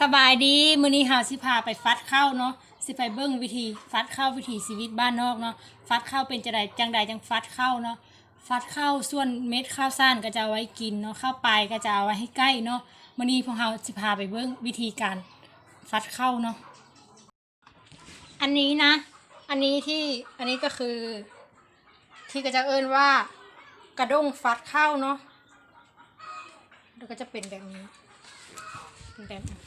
สบายดีมื้อนี้เฮาสิพาไปฟัดข้าวเนาะสิไปเบิ่งวิธีฟัดข้าววิถีชีวิตบ้านนอกเนาะฟัดข้าวเป็นจังใดจังฟัดข้าวเนาะฟัดข้าวส่วนเม็ดข้าวซ่านก็จะเอาไว้กินเนาะข้าวปลายก็จะเอาไว้ให้ใกล้เนาะมื้อนี้พวกเฮาสิพาไปเบิ่งวิธีการฟัดข้าวเนาะอันนี้นะอันนี้ก็คือที่ก็จะเอิ้นว่ากระด้งฟัดข้าวเนาะแล้วก็จะเป็นแบบนี้เป็นแบบนี้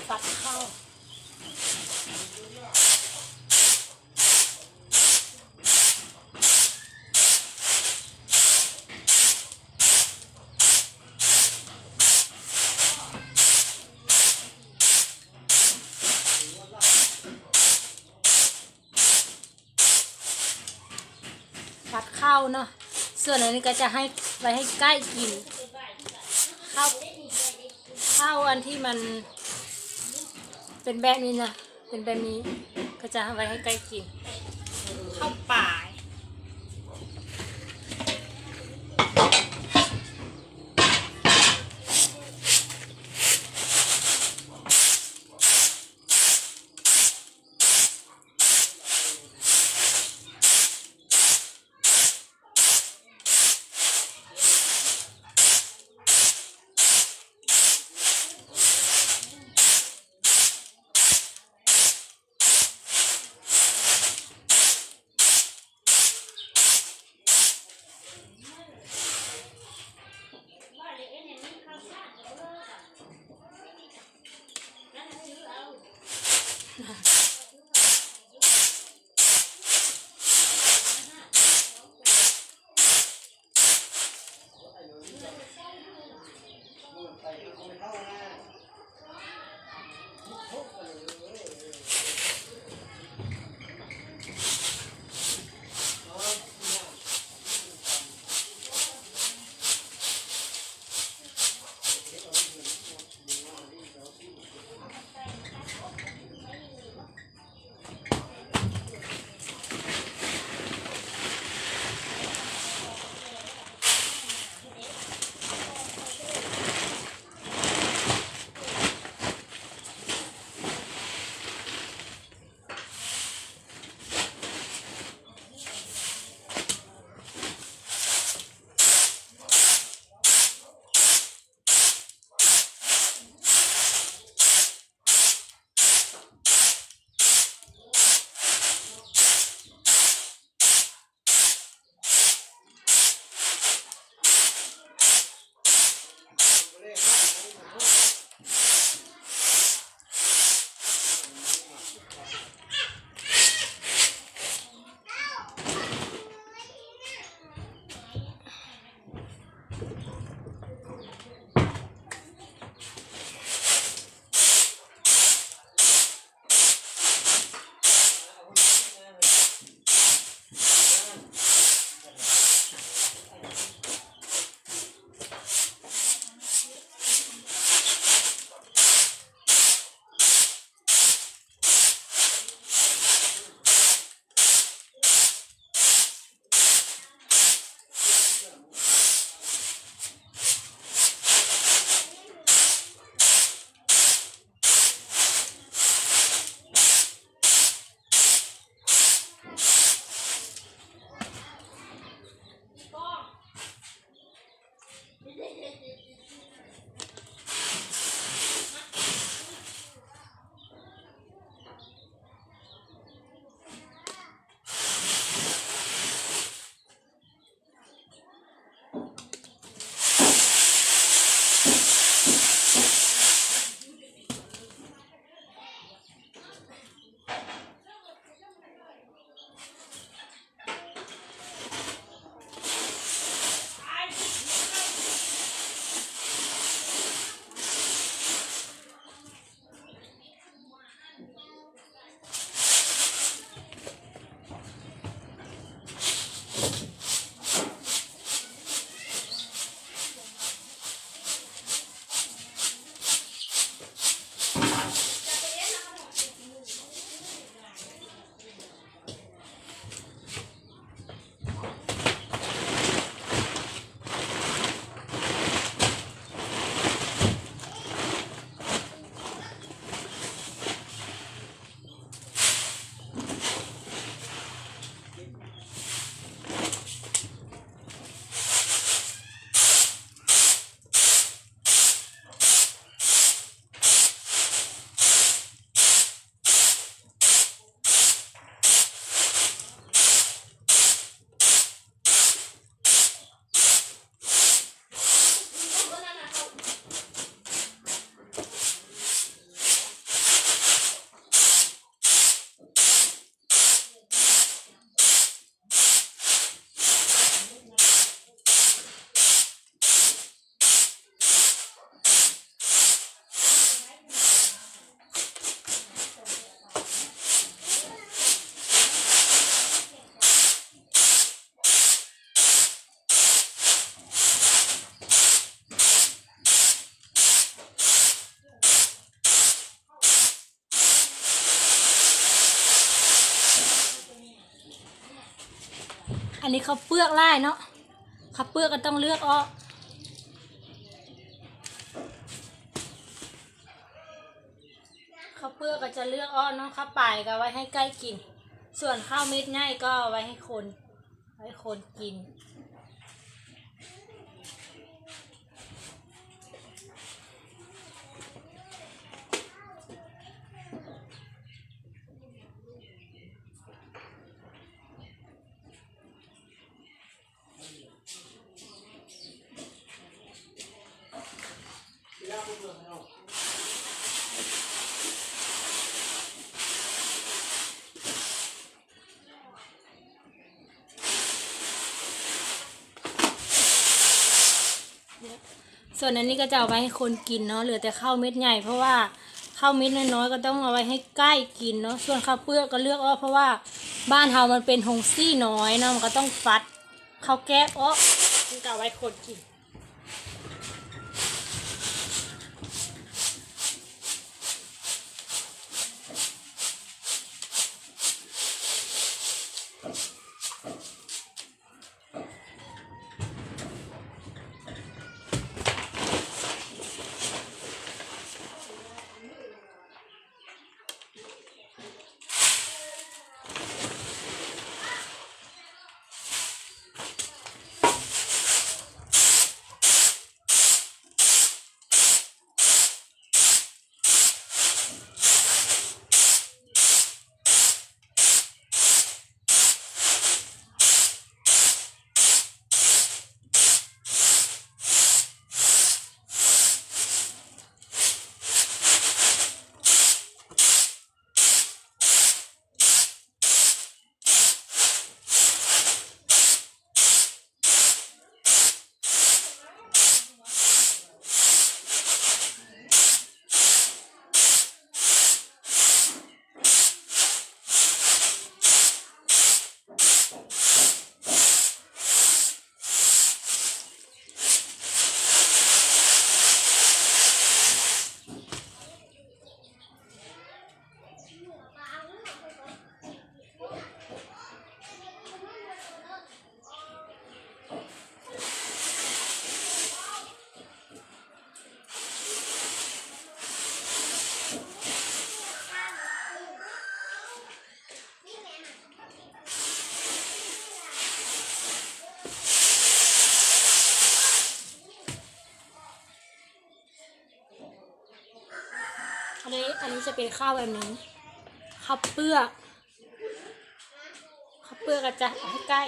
ฟัดข้าวฟัดข้าวเนาะส่วนอันนี้ก็จะให้ไว้ให้ใกล้กินข้าวอันที่มันเป็นแบบนี้นะเป็นแบบนี้ก็จะไว้ให้ใกล้กินข้าวป่าย อันนี้เขาวเปลือกไล่เนาะข้าวเปลือกก็ต้องเลือกอ้อข้าวเปลือกก็จะเลือกอ้อเนาะข้าวป่ายก็ไว้ให้ใกล้กินส่วนข้าวเม็ดง่ายก็ไว้ให้คนกินส่วนอันนี้ก็จะเอาไว้ให้คนกินเนาะเหลือแต่ข้าวเม็ดใหญ่เพราะว่าข้าวเม็ดน้อยๆก็ต้องเอาไว้ให้ใกล้กินเนาะส่วนข้าวเปลือกก็เลือกอ้อเพราะว่าบ้านเฮามันเป็นหงซี่น้อยเนาะมันก็ต้องฟัดข้าวแก๊บอ้อมันก็เอาไว้คนกินอันนี้จะเป็นข้าวแบบนี้ข้าวเปลือกก็จะเอาให้ใกล้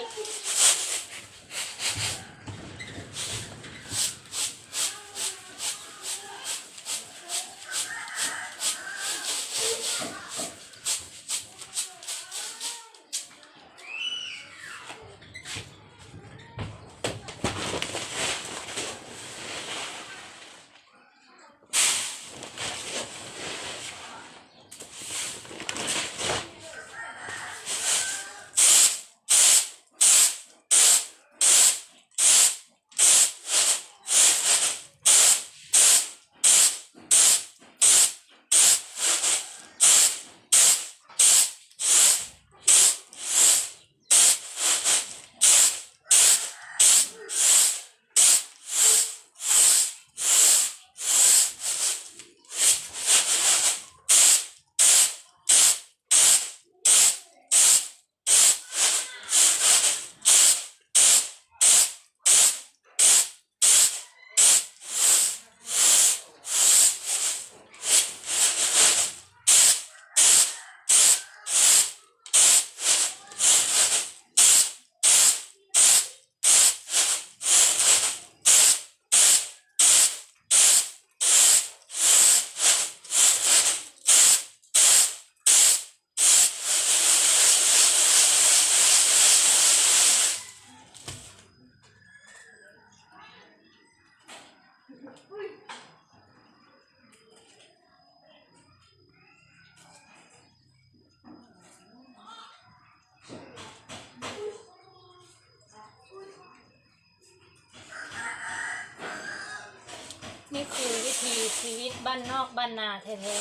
นี่คือวิถีชีวิตบ้านนอกบ้านนาแท้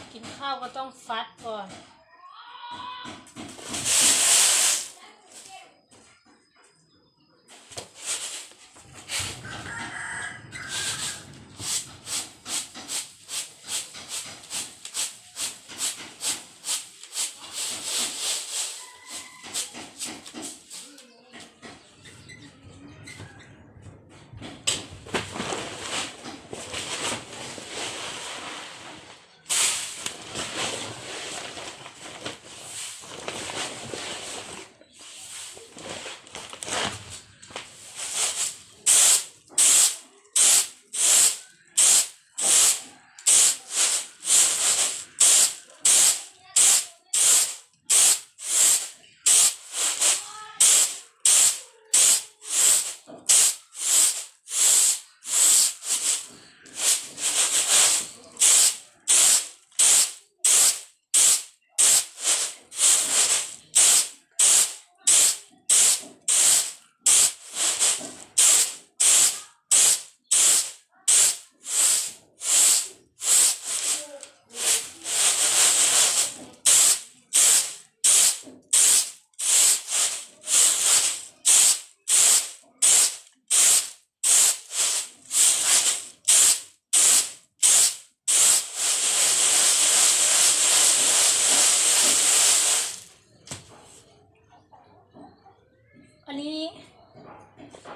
ๆกินข้าว ข้าวก็ต้องฟัดก่อน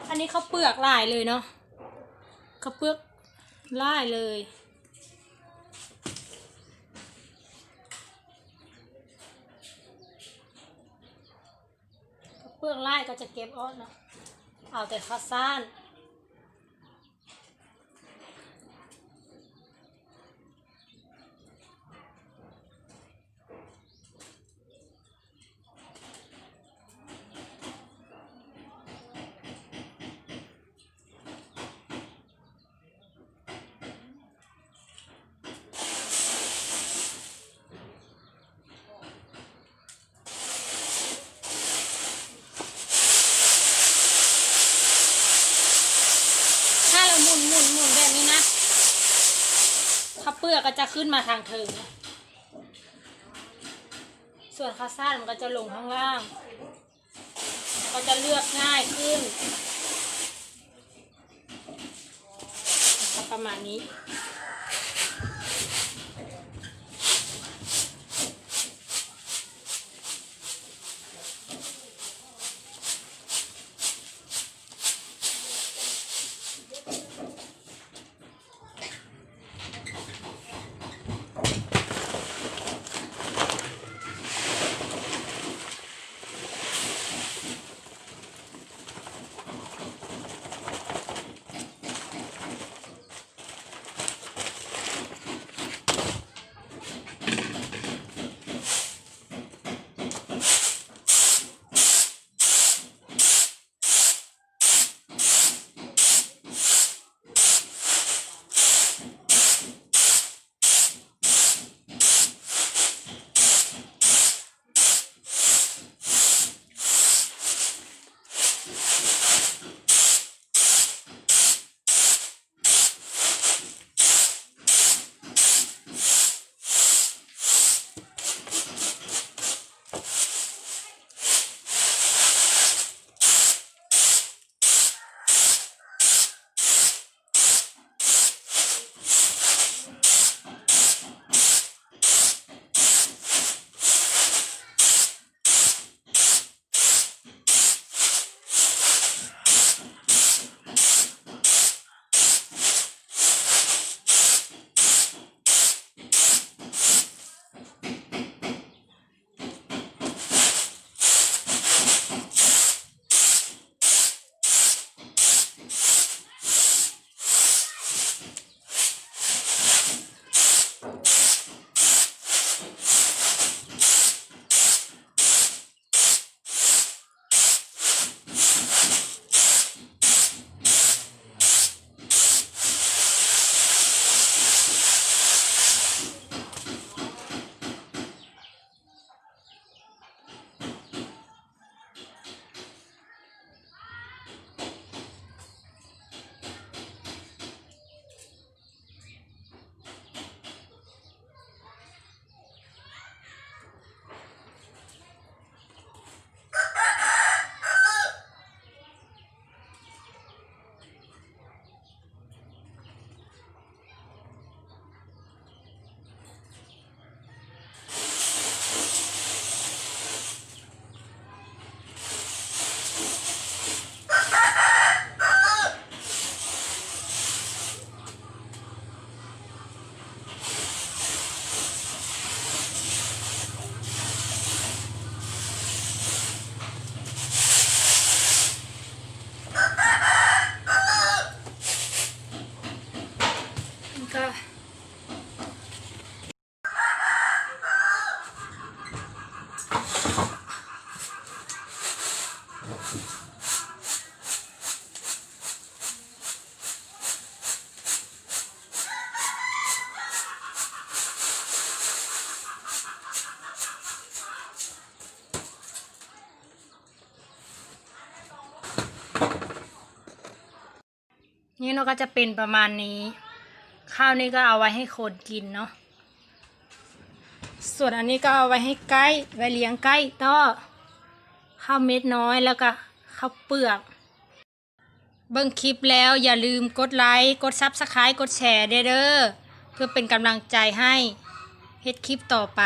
อันนี้เขาเปลือกลายเลยเนาะเขาเปลือกลายเลยเขาเปลือกลายก็จะเก็บออกเนาะเอาแต่ข้าวสารหมุนแบบนี้นะข้าวเปลือกก็จะขึ้นมาทางเทิงส่วนข้าวสารมันก็จะลงข้างล่างก็จะเลือกง่ายขึ้นประมาณนี้ นี่เนาะก็จะเป็นประมาณนี้ ข้าวนี่ก็เอาไว้ให้คนกินเนาะส่วนอันนี้ก็เอาไว้ให้ไก่ไว้เลี้ยงไก่ต่อข้าวเม็ดน้อยแล้วก็ข้าวเปลือกเบิ่งคลิปแล้วอย่าลืมกดไลค์กดซับสไครต์กดแชร์เด้อเพื่อเป็นกำลังใจให้เฮ็ดคลิปต่อไป